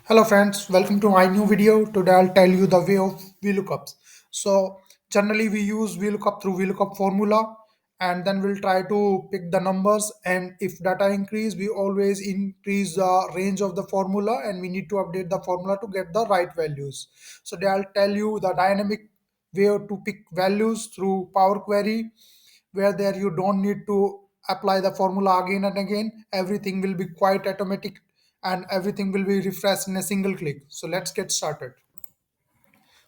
Hello friends, welcome to my new video. Today I'll tell you the way of VLOOKUPs. So generally we use VLOOKUP through VLOOKUP formula and then we'll try to pick the numbers, and if data increase we always increase the range of the formula and we need to update the formula to get the right values. So today I'll tell you the dynamic way to pick values through Power Query, where there you don't need to apply the formula again and again. Everything will be quite automatic and everything will be refreshed in a single click. So let's get started.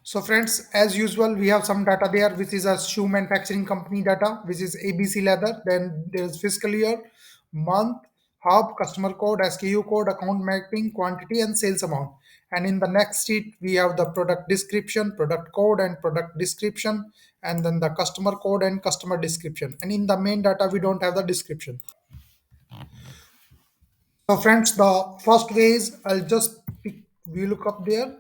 So friends, as usual, we have some data there, which is a shoe manufacturing company data, which is ABC Leather. Then there's fiscal year, month, hub, customer code, SKU code, account mapping, quantity, and sales amount. And in the next sheet, we have the product description, product code, and product description, and then the customer code and customer description. And in the main data, we don't have the description. So friends, the first way is I'll just pick VLOOKUP there,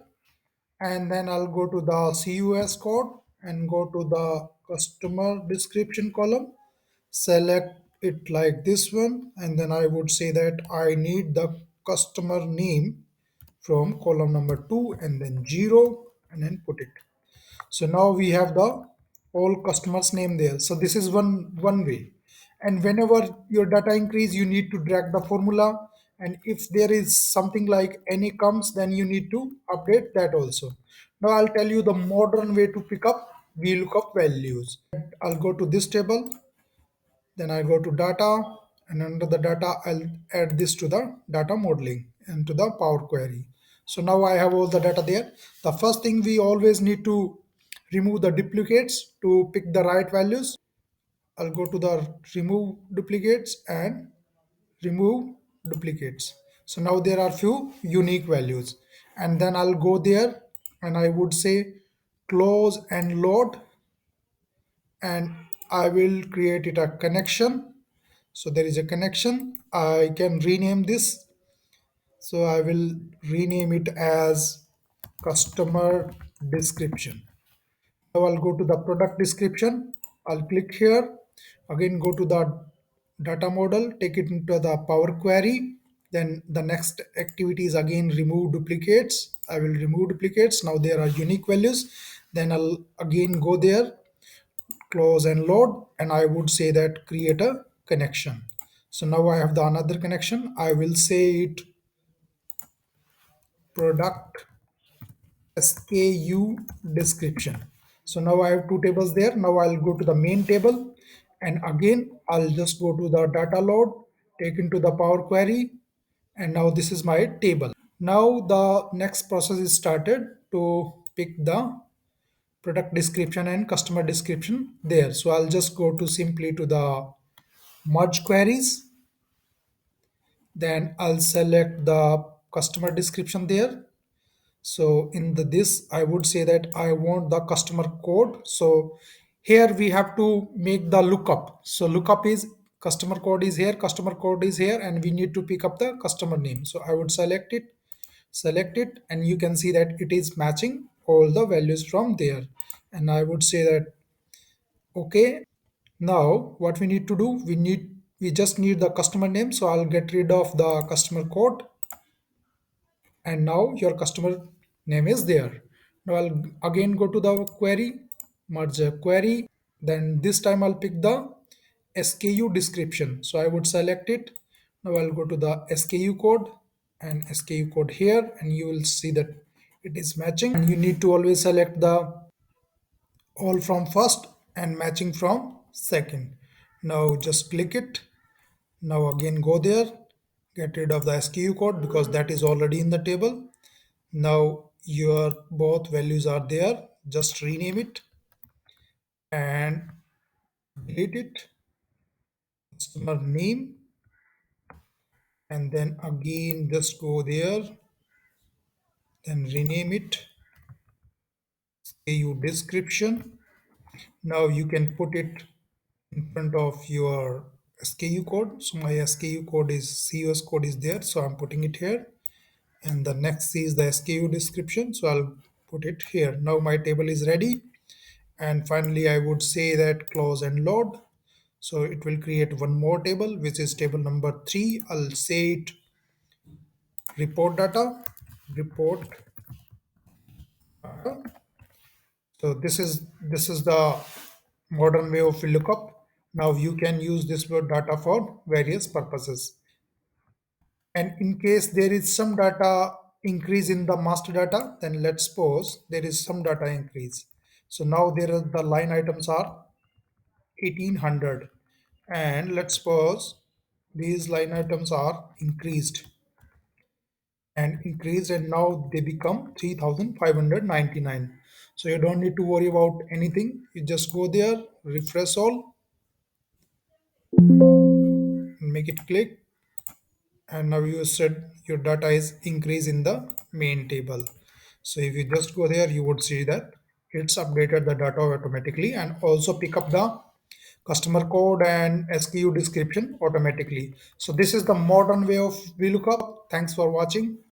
and then I'll go to the CUS code and go to the customer description column, select it like this one, and then I would say that I need the customer name from column number 2 and then 0 and then put it. So now we have the all customers name there. So this is one way. And whenever your data increase, you need to drag the formula, and if there is something like any comes, then you need to update that also. Now I'll tell you the modern way to pick up VLOOKUP values. I'll go to this table, then I go to data, and under the data, I'll add this to the data modeling and to the Power Query. So now I have all the data there. The first thing, we always need to remove the duplicates to pick the right values. I'll go to the remove duplicates and remove duplicates. So now there are few unique values, and then I'll go there and I would say close and load, and I will create it a connection. So there is a connection. I can rename this. So I will rename it as customer description. Now I'll go to the product description. I'll click here. Again, go to the data model, take it into the Power Query. Then the next activity is again remove duplicates. I will remove duplicates. Now there are unique values. Then I'll again go there, close and load, and I would say that create a connection. So now I have the another connection. I will say it product SKU description. So now I have two tables there. Now I'll go to the main table, and again I'll just go to the data load, take into the Power Query, and now this is my table. Now the next process is started to pick the product description and customer description there. So I'll just go to simply to the merge queries, then I'll select the customer description there. So in the this I would say that I want the customer code. So here we have to make the lookup. So lookup is customer code is here, customer code is here, and we need to pick up the customer name. So I would select it, and you can see that it is matching all the values from there. And I would say that okay. Now what we need to do, we just need the customer name. So I'll get rid of the customer code, and now your customer name is there. Now I'll again go to the query, merge a query. Then this time I'll pick the SKU description. So I would select it. Now I'll go to the SKU code and SKU code here, and you will see that it is matching. And you need to always select the all from first and matching from second. Now just click it. Now again go there, get rid of the SKU code because that is already in the table. Now your both values are there. Just rename it and delete it, customer name, and then again just go there, then rename it SKU description. Now you can put it in front of your SKU code. So my SKU code is CUS code is there, so I'm putting it here. And the next is the SKU description, so I'll put it here. Now my table is ready, and finally I would say that close and load. So it will create one more table, which is table number 3. I'll say it report data, report. So this is the modern way of lookup. Now you can use this word data for various purposes. And in case there is some data increase in the master data, then let's suppose there is some data increase. So now there are the line items are 1800, and let's suppose these line items are increased and now they become 3599. So you don't need to worry about anything. You just go there, refresh all, make it click, and now you said your data is increased in the main table. So if you just go there, you would see that it's updated the data automatically and also pick up the customer code and SKU description automatically. So this is the modern way of VLOOKUP. Thanks for watching.